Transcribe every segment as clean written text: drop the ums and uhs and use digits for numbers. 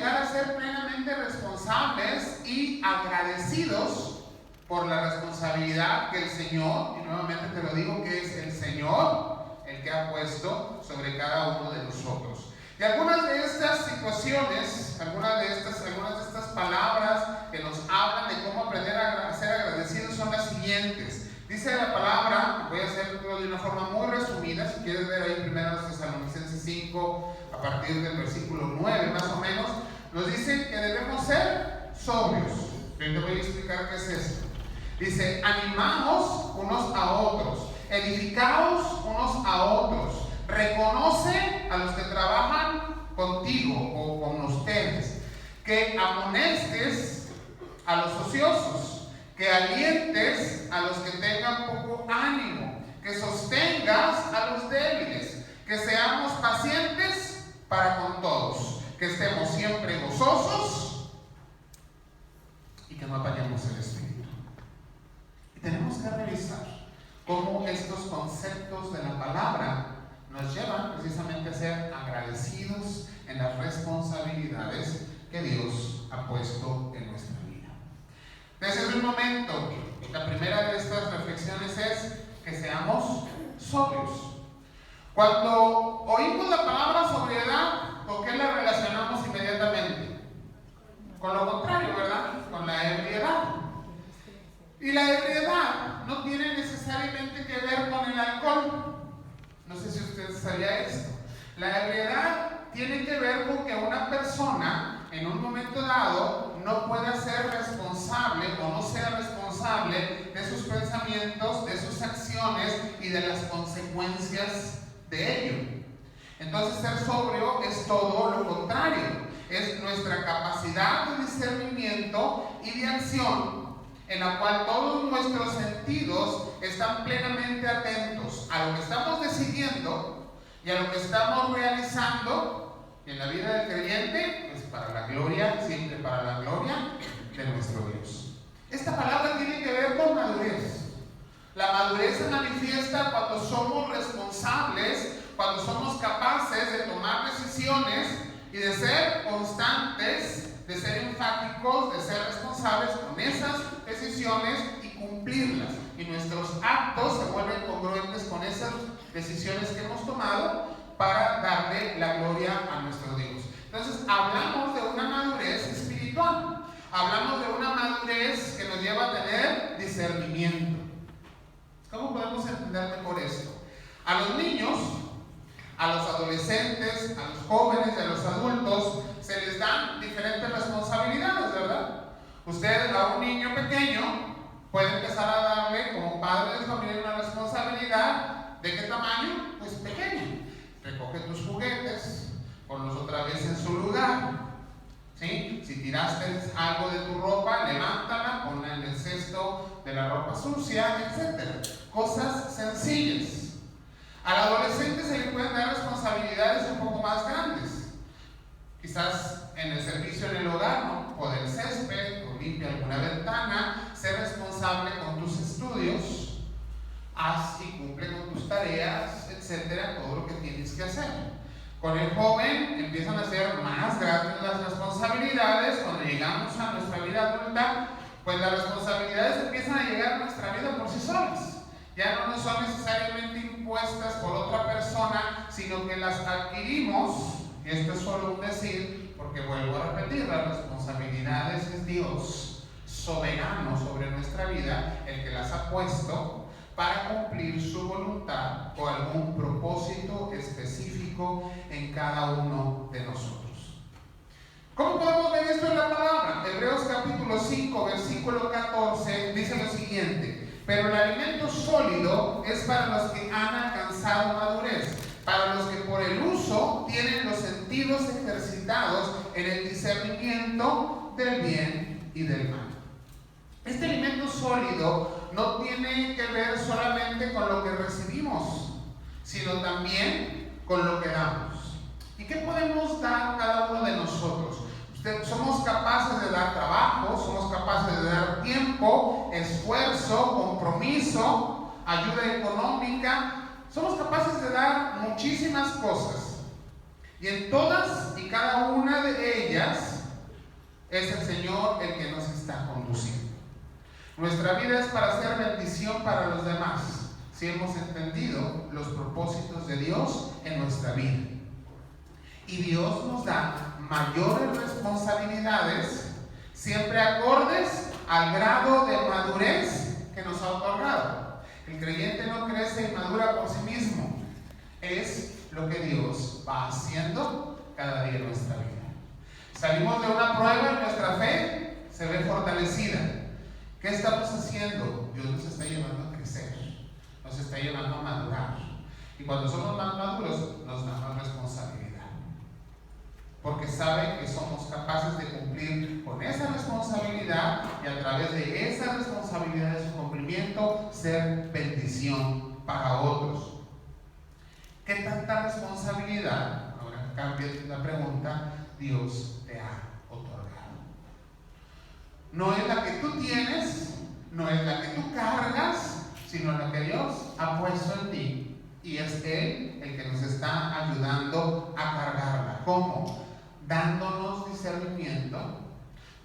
llegar a ser plenamente responsables y agradecidos por la responsabilidad que el Señor, y nuevamente te lo digo, que es el Señor el que ha puesto sobre cada uno de nosotros. Y algunas de estas situaciones, algunas de estas palabras que nos hablan de cómo aprender a ser agradecidos son las siguientes. Dice la palabra, voy a hacerlo de una forma muy resumida, si quieres ver ahí 1 Tesalonicenses 5, a partir del versículo 9 más o menos, nos dice que debemos ser sobrios. Yo te voy a explicar qué es esto. Dice, animaos unos a otros, edificaos unos a otros, reconoce a los que trabajan contigo o con ustedes, que amonestes a los ociosos, que alientes a los que tengan poco ánimo, que sostengas a los débiles, que seamos pacientes para con todos, que estemos siempre gozosos y que no apaguemos el espíritu. Y tenemos que revisar cómo estos conceptos de la palabra nos llevan precisamente a ser agradecidos en las responsabilidades que Dios ha puesto en nuestra vida. Desde un momento, la primera de estas reflexiones es que seamos sobrios. Cuando oímos la palabra sobriedad, ¿con qué la relacionamos inmediatamente? Con lo contrario, ¿verdad? Con la ebriedad. Y la ebriedad no tiene necesariamente que ver con el alcohol. No sé si usted sabía esto. La ebriedad tiene que ver con que una persona en un momento dado no pueda ser responsable o no sea responsable de sus pensamientos, de sus acciones y de las consecuencias de ello. Entonces ser sobrio es todo lo contrario. Es nuestra capacidad de discernimiento y de acción en la cual todos nuestros sentidos están plenamente atentos a lo que estamos decidiendo y a lo que estamos realizando. Y en la vida del creyente, pues para la gloria, siempre para la gloria de nuestro Dios. Esta palabra tiene que ver con madurez. La madurez se manifiesta cuando somos responsables, cuando somos capaces de tomar decisiones y de ser constantes, de ser enfáticos, de ser responsables con esas decisiones y cumplirlas. Y nuestros actos se vuelven congruentes con esas decisiones que hemos tomado para darle la gloria a nuestro Dios. Entonces hablamos de una madurez espiritual. Hablamos de una madurez que nos lleva a tener discernimiento. ¿Cómo podemos entender mejor esto? A los niños, a los adolescentes, a los jóvenes y a los adultos se les dan diferentes responsabilidades, ¿verdad? Usted a un niño pequeño puede empezar a darle como padre de familia una responsabilidad. ¿De qué tamaño? Pues pequeño. Recoge tus juguetes, ponlos otra vez en su lugar. ¿Sí? Si tiraste algo de tu ropa, levántala, ponla en el cesto de la ropa sucia, etc. Cosas sencillas. Al adolescente se le pueden dar responsabilidades un poco más grandes. Quizás en el servicio en el hogar, ¿no? Poder césped o limpia alguna ventana, ser responsable con tus estudios, haz y cumple con tus tareas, etcétera, todo lo que tienes que hacer. Con el joven empiezan a ser más grandes las responsabilidades. Cuando llegamos a nuestra vida adulta, pues las responsabilidades empiezan a llegar a nuestra vida por sí solas. Ya no nos son necesariamente impuestas por otra persona, sino que las adquirimos. Y esto es solo un decir, porque vuelvo a repetir, las responsabilidades es Dios soberano sobre nuestra vida, el que las ha puesto para cumplir su voluntad o algún propósito específico en cada uno de nosotros. ¿Cómo podemos ver esto en la palabra? Hebreos capítulo 5, versículo 14 dice lo siguiente: pero el alimento sólido es para los que han alcanzado madurez, para los que por el uso tienen los sentidos ejercitados en el discernimiento del bien y del mal. Este alimento sólido no tiene que ver solamente con lo que recibimos, sino también con lo que damos. ¿Y qué podemos dar cada uno de nosotros? Somos capaces de dar trabajo, somos capaces de dar tiempo, esfuerzo, compromiso, ayuda económica. Somos capaces de dar muchísimas cosas. Y en todas y cada una de ellas Es el Señor el que nos está conduciendo. Nuestra vida es para ser bendición para los demás, si hemos entendido los propósitos de Dios en nuestra vida. Y Dios nos da mayores responsabilidades, siempre acordes al grado de madurez que nos ha otorgado. El creyente no crece y madura por sí mismo. Es lo que Dios va haciendo cada día en nuestra vida. Salimos de una prueba y nuestra fe se ve fortalecida. ¿Qué estamos haciendo? Dios nos está llevando a crecer, nos está llevando a madurar. Y cuando somos más maduros, nos da más responsabilidad. Porque sabe que somos capaces de cumplir con esa responsabilidad y a través de esa responsabilidad de su cumplimiento, ser bendición para otros. ¿Qué tanta responsabilidad, ahora cambia la pregunta, Dios te ha otorgado? No es la que tú tienes, no es la que tú cargas, sino la que Dios ha puesto en ti. Y es Él el que nos está ayudando a cargarla. ¿Cómo? Dándonos discernimiento,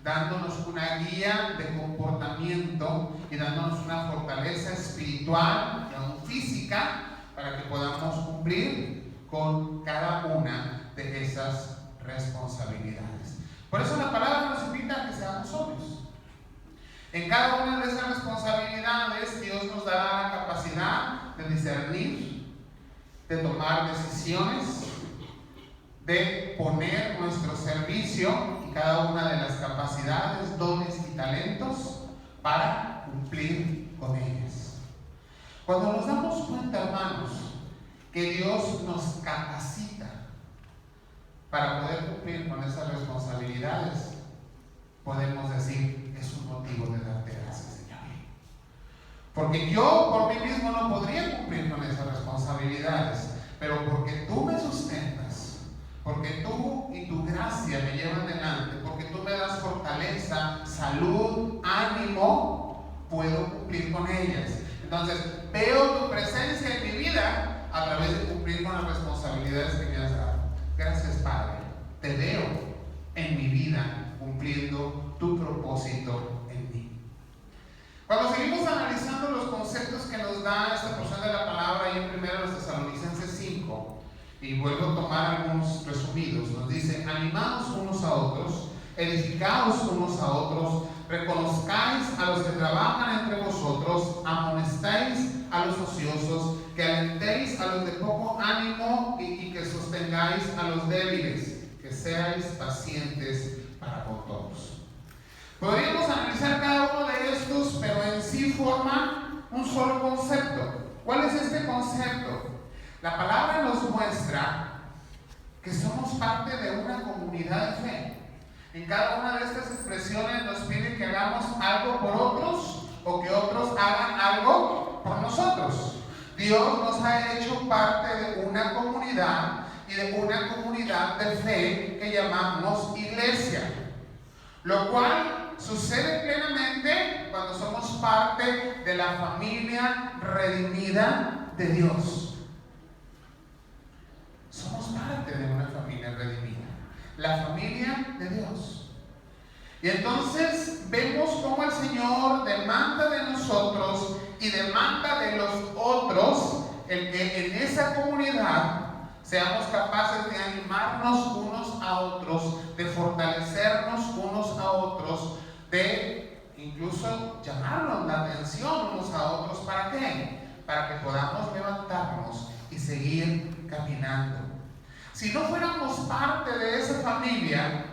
dándonos una guía de comportamiento y dándonos una fortaleza espiritual y aún física para que podamos cumplir con cada una de esas responsabilidades. Por eso la palabra nos invita a que seamos sobrios. En cada una de esas responsabilidades Dios nos dará la capacidad de discernir, de tomar decisiones, de poner nuestro servicio y cada una de las capacidades, dones y talentos para cumplir con ellas. Cuando nos damos cuenta, hermanos, que Dios nos capacita para poder cumplir con esas responsabilidades, podemos decir, es un motivo de darte gracias, Señor. Porque yo por mí mismo no podría cumplir con esas responsabilidades, pero porque tú me sustentas, porque tú y tu gracia me llevan delante, porque tú me das fortaleza, salud, ánimo, puedo cumplir con ellas. Entonces, veo tu presencia en mi vida a través de cumplir con las responsabilidades que me has dado. Gracias, Padre. Te veo en mi vida cumpliendo tu propósito en mí. Cuando seguimos analizando los conceptos que nos da esta porción de la palabra ahí en 1 Tesalonicenses 5, y vuelvo a tomar algunos resumidos, nos dice: animaos unos a otros, edificaos unos a otros, reconozcáis a los que trabajan entre vosotros, amonestáis a los ociosos, que alentéis a los de poco ánimo y que sostengáis a los débiles, que seáis pacientes para con todos. Podríamos analizar cada uno de estos, pero en sí forma un solo concepto. ¿Cuál es este concepto? La palabra nos muestra que somos parte de una comunidad de fe. En cada una de estas expresiones nos pide que hagamos algo por otros o que otros hagan algo por nosotros. Dios nos ha hecho parte de una comunidad y de una comunidad de fe que llamamos iglesia, lo cual sucede plenamente cuando somos parte de la familia redimida de Dios. Somos parte de una familia redimida, la familia de Dios. Y entonces vemos cómo el Señor demanda de nosotros y demanda de los otros el que en esa comunidad seamos capaces de animarnos unos a otros, de fortalecernos unos a otros, de incluso llamarnos la atención unos a otros. ¿Para qué? Para que podamos levantarnos y seguir caminando. Si no fuéramos parte de esa familia,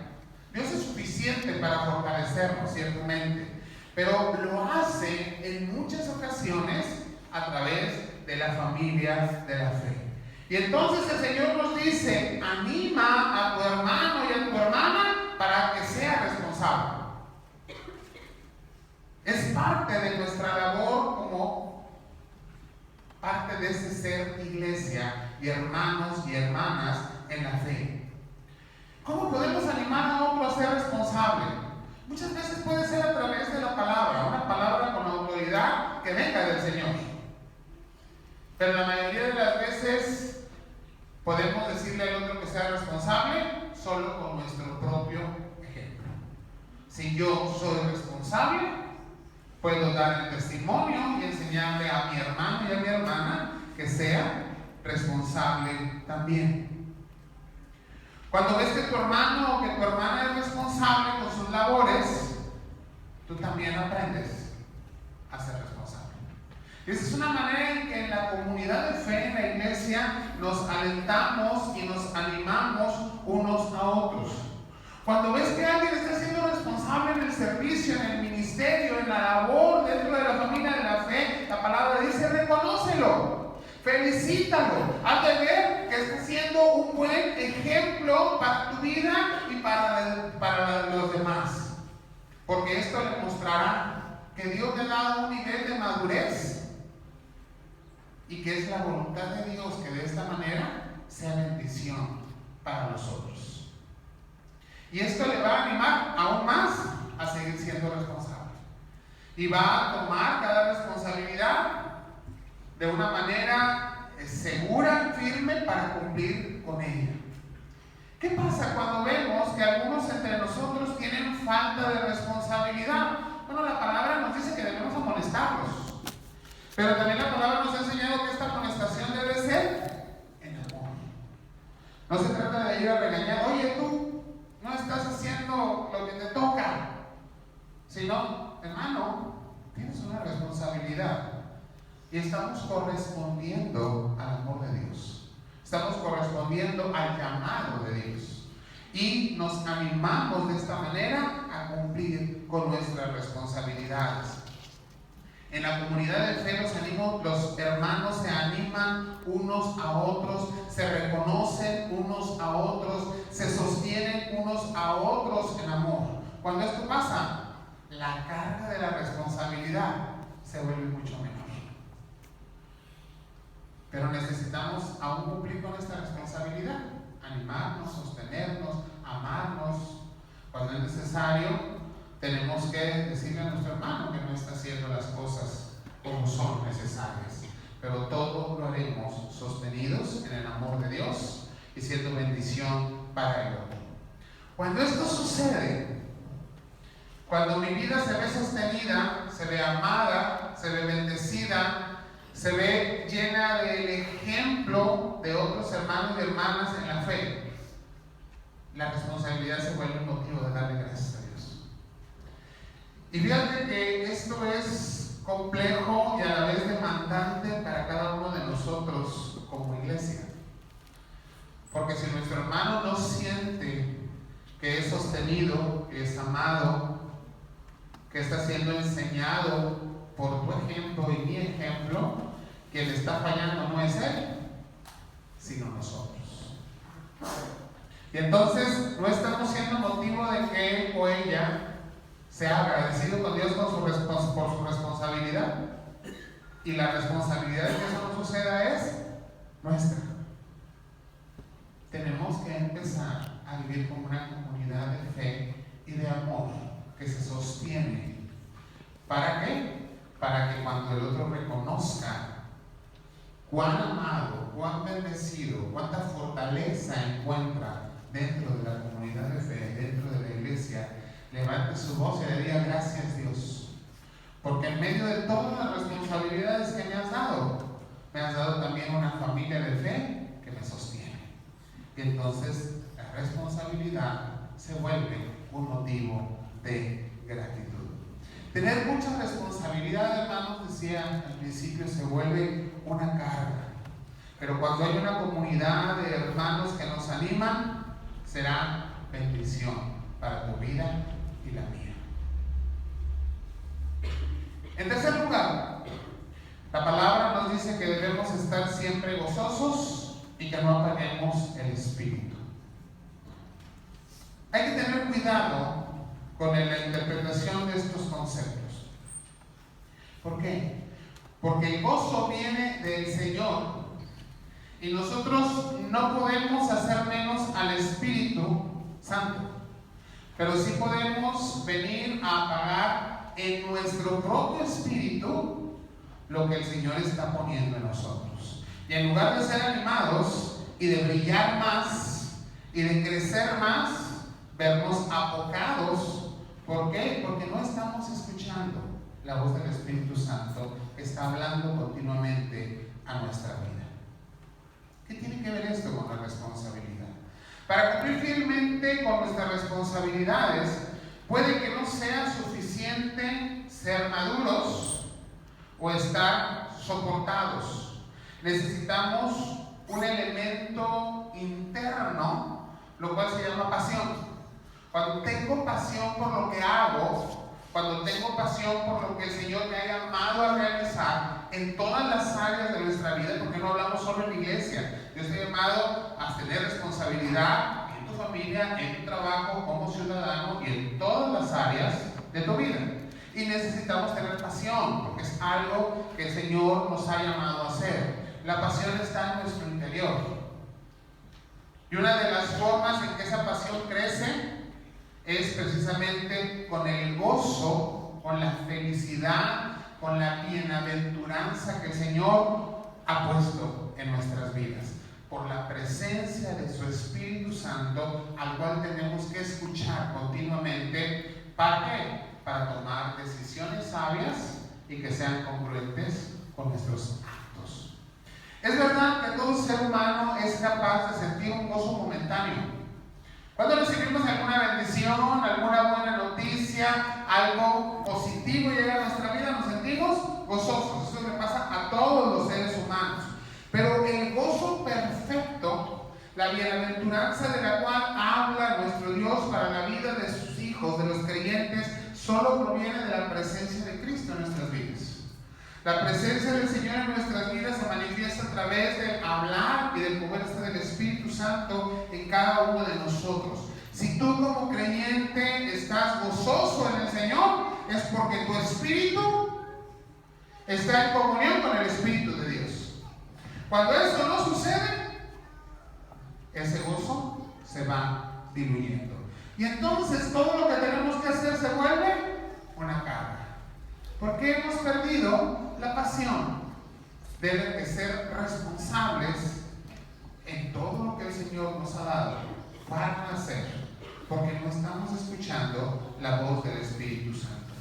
Dios es suficiente para fortalecernos, ciertamente, pero lo hace en muchas ocasiones a través de la familia de la fe. Y entonces el Señor nos dice: anima a tu hermano y a tu hermana para que sea responsable. Es parte de nuestra labor como parte de ese ser iglesia y hermanos y hermanas en la fe. ¿Cómo podemos animar a otro a ser responsable? Muchas veces puede ser a través de la palabra, una palabra con autoridad que venga del Señor. Pero la mayoría de las veces podemos decirle al otro que sea responsable solo con nuestro propio ejemplo. Si yo soy responsable, puedo dar el testimonio y enseñarle a mi hermano y a mi hermana que sea responsable también. Cuando ves que tu hermano o que tu hermana es responsable con sus labores, tú también aprendes a ser responsable. Esa es una manera en que en la comunidad de fe, en la iglesia, nos alentamos y nos animamos unos a otros. Cuando ves que alguien está siendo responsable en el servicio, en el ministerio, en la labor, dentro de la familia de la fe, la palabra dice: reconócelo, felicítalo, haz de ver que está siendo un buen ejemplo para tu vida y para la de los demás. Porque esto le mostrará que Dios te ha dado un nivel de madurez y que es la voluntad de Dios que de esta manera sea bendición para nosotros. Y esto le va a animar aún más a seguir siendo responsable. Y va a tomar cada responsabilidad de una manera segura, firme, para cumplir con ella. ¿Qué pasa cuando vemos que algunos entre nosotros tienen falta de responsabilidad? Bueno, la palabra nos dice que debemos amonestarlos. Pero también la palabra nos ha enseñado que esta amonestación debe ser en amor. No se trata de ir a regañar: oye, tú no estás haciendo lo que te toca. Sino, hermano, tienes una responsabilidad. Y estamos correspondiendo al amor de Dios. Estamos correspondiendo al llamado de Dios. Y nos animamos de esta manera a cumplir con nuestras responsabilidades. En la comunidad de fe los hermanos se animan unos a otros, se reconocen unos a otros, se sostienen unos a otros en amor. Cuando esto pasa, la carga de la responsabilidad se vuelve mucho menor. Pero necesitamos aún cumplir con esta responsabilidad, animarnos, sostenernos, amarnos. Cuando es necesario, tenemos que decirle a nuestro hermano que no está haciendo las cosas como son necesarias. Pero todo lo haremos sostenidos en el amor de Dios y siendo bendición para el otro. Cuando esto sucede, cuando mi vida se ve sostenida, se ve amada, se ve bendecida, se ve llena del ejemplo de otros hermanos y hermanas en la fe, la responsabilidad se vuelve un motivo de darle gracias a Dios. Y fíjate que esto es complejo y a la vez demandante para cada uno de nosotros como iglesia. Porque si nuestro hermano no siente que es sostenido, que es amado, que está siendo enseñado por tu ejemplo y mi ejemplo, quien le está fallando no es él, sino nosotros. Y entonces no estamos siendo motivo de que él o ella sea agradecido con Dios por su responsabilidad. Y la responsabilidad de que eso no suceda es nuestra. Tenemos que empezar a vivir como una comunidad de fe y de amor que se sostiene. ¿Para qué? Para que cuando el otro reconozca cuán amado, cuán bendecido, cuánta fortaleza encuentra dentro de la comunidad de fe, dentro de la iglesia, levante su voz y le diga: gracias, Dios, porque en medio de todas las responsabilidades que me has dado también una familia de fe que me sostiene. Y entonces la responsabilidad se vuelve un motivo de gratitud. Tener mucha responsabilidad, hermanos, decía al principio, se vuelve una carga. Pero cuando hay una comunidad de hermanos que nos animan, será bendición para tu vida y la mía. En tercer lugar, la palabra nos dice que debemos estar siempre gozosos y que no apaguemos el espíritu. Hay que tener cuidado con la interpretación de estos conceptos. ¿Por qué? Porque el gozo viene del Señor y nosotros no podemos hacer menos al Espíritu Santo, pero sí podemos venir a apagar en nuestro propio espíritu lo que el Señor está poniendo en nosotros. Y en lugar de ser animados y de brillar más y de crecer más, vernos apocados ¿Por qué? Porque no estamos escuchando la voz del Espíritu Santo que está hablando continuamente a nuestra vida. ¿Qué tiene que ver esto con la responsabilidad? Para cumplir fielmente con nuestras responsabilidades, puede que no sea suficiente ser maduros o estar soportados. Necesitamos un elemento interno, lo cual se llama pasión. Cuando tengo pasión por lo que hago, cuando tengo pasión por lo que el Señor me ha llamado a realizar en todas las áreas de nuestra vida, porque no hablamos solo en la iglesia. Yo estoy llamado a tener responsabilidad en tu familia, en tu trabajo, como ciudadano y en todas las áreas de tu vida. Y necesitamos tener pasión, porque es algo que el Señor nos ha llamado a hacer. La pasión está en nuestro interior. Y una de las formas en que esa pasión crece es precisamente con el gozo, con la felicidad, con la bienaventuranza que el Señor ha puesto en nuestras vidas, por la presencia de su Espíritu Santo, al cual tenemos que escuchar continuamente. ¿Para qué? Para tomar decisiones sabias y que sean congruentes con nuestros actos. Es verdad que todo ser humano es capaz de sentir un gozo momentáneo. Cuando recibimos alguna bendición, alguna buena noticia, algo positivo llega a nuestra vida, nos sentimos gozosos. Eso le pasa a todos los seres humanos. Pero el gozo perfecto, la bienaventuranza de la cual habla nuestro Dios para la vida de sus hijos, de los creyentes, solo proviene de la presencia de Cristo en nuestras vidas. La presencia del Señor en nuestras vidas se manifiesta a través del hablar y del mover del Espíritu Santo en cada uno de nosotros. Si tú como creyente estás gozoso en el Señor, es porque tu espíritu está en comunión con el Espíritu de Dios. Cuando eso no sucede, ese gozo se va diluyendo. Y entonces todo lo que tenemos que hacer se vuelve una carga. Porque hemos perdido la pasión. Deben de ser responsables en todo lo que el Señor nos ha dado para hacer, porque no estamos escuchando la voz del Espíritu Santo.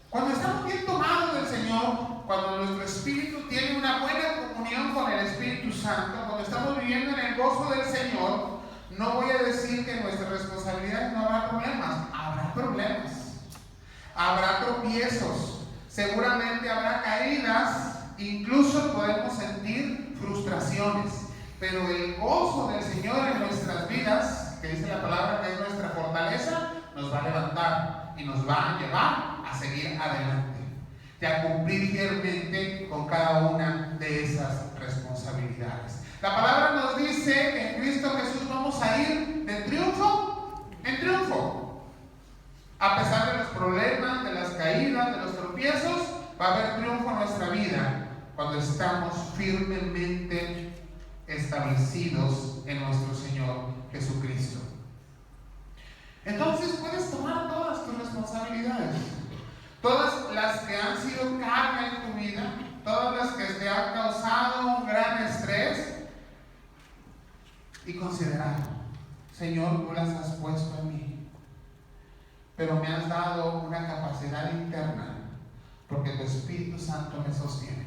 Cuando estamos bien tomados del Señor, cuando nuestro espíritu tiene una buena comunión con el Espíritu Santo, cuando estamos viviendo en el gozo del Señor, no voy a decir que en nuestras responsabilidades no habrá problemas. Habrá problemas. Habrá tropiezos, seguramente habrá caídas, incluso podemos sentir frustraciones, pero el gozo del Señor en nuestras vidas, que dice la palabra que es nuestra fortaleza, nos va a levantar y nos va a llevar a seguir adelante y a cumplir fielmente con cada una de esas responsabilidades. La palabra nos dice que en Cristo Jesús vamos a ir de triunfo en triunfo. A pesar de los problemas, de las caídas, de los tropiezos, va a haber triunfo en nuestra vida cuando estamos firmemente establecidos en nuestro Señor Jesucristo. Entonces puedes tomar todas tus responsabilidades, todas las que han sido carga en tu vida, todas las que te han causado un gran estrés, y considerar: Señor, tú las has puesto en mí, pero me has dado una capacidad interna, porque tu Espíritu Santo me sostiene.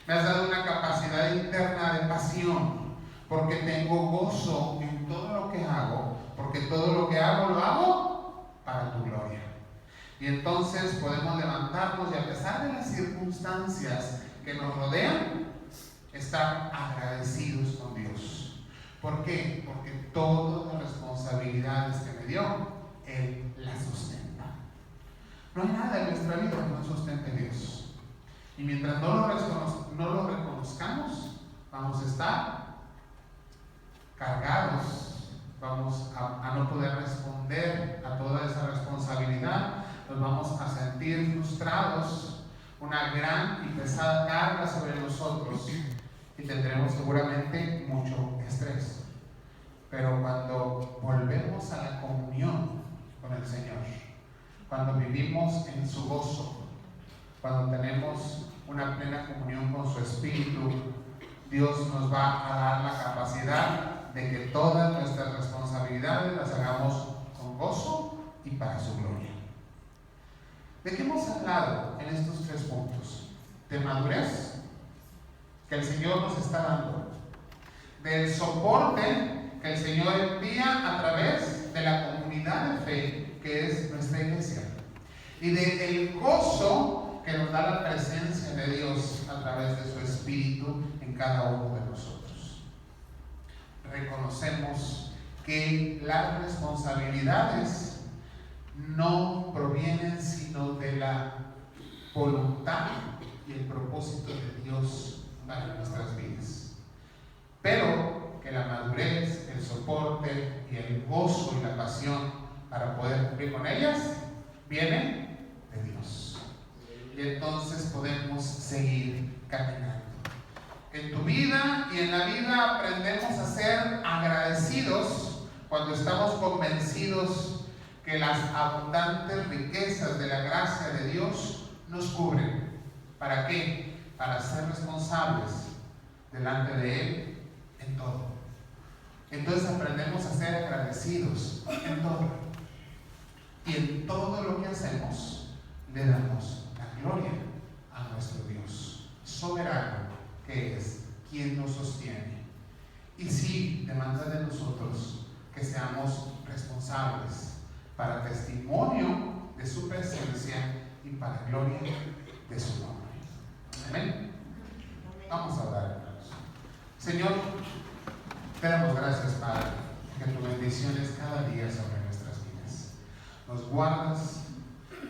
Me has dado una capacidad interna de pasión, porque tengo gozo en todo lo que hago, porque todo lo que hago lo hago para tu gloria. Y entonces podemos levantarnos y, a pesar de las circunstancias que nos rodean, estar agradecidos con Dios. ¿Por qué? Porque todas las responsabilidades que me dio, Él las sustenta. No hay nada en nuestra vida que no sustente Dios. Y mientras no lo reconozcamos, vamos a estar cargados, vamos a no poder responder a toda esa responsabilidad, nos vamos a sentir frustrados, una gran y pesada carga sobre nosotros, y tendremos seguramente mucho estrés. Pero cuando volvemos a la comunión con el Señor, cuando vivimos en su gozo, cuando tenemos una plena comunión con su Espíritu, Dios nos va a dar la capacidad de que todas nuestras responsabilidades las hagamos con gozo y para su gloria. ¿De qué hemos hablado en estos 3 puntos? De madurez, que el Señor nos está dando, del soporte que el Señor envía a través de la comunidad de fe que es nuestra iglesia, y del gozo que nos da la presencia de Dios a través de su Espíritu en cada uno de nosotros. Reconocemos que las responsabilidades no provienen sino de la voluntad y el propósito de Dios para nuestras vidas, pero que la madurez, el soporte y el gozo y la pasión para poder cumplir con ellas vienen de Dios, y entonces podemos seguir caminando. En tu vida y en la vida aprendemos a ser agradecidos cuando estamos convencidos que las abundantes riquezas de la gracia de Dios nos cubren. ¿Para qué? Para ser responsables delante de Él en todo. Entonces aprendemos a ser agradecidos en todo. Y en todo lo que hacemos le damos la gloria a nuestro Dios soberano, que es quien nos sostiene. Y sí, demanda de nosotros que seamos responsables para testimonio de su presencia y para gloria de su nombre. Amén. Vamos a orar, hermanos. Señor, te damos gracias, Padre, que tu bendición es cada día sobre nuestras vidas. Nos guardas,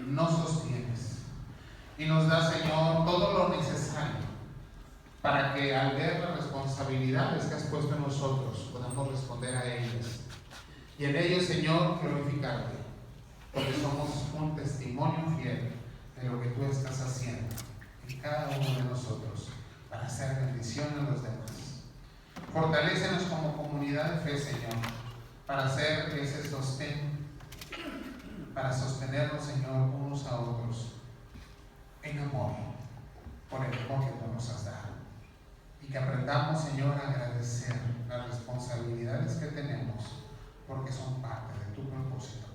nos sostienes y nos da, Señor, todo lo necesario para que al ver las responsabilidades que has puesto en nosotros podamos responder a ellas. Y en ellos, Señor, glorificarte, porque somos un testimonio fiel de lo que tú estás haciendo en cada uno de nosotros para hacer bendición a los demás. Fortalécenos como comunidad de fe, Señor, para hacer ese sostén, para sostenernos, Señor, unos a otros en amor, por el amor que tú nos has dado. Y que aprendamos, Señor, a agradecer las responsabilidades que tenemos, porque son parte de tu propósito.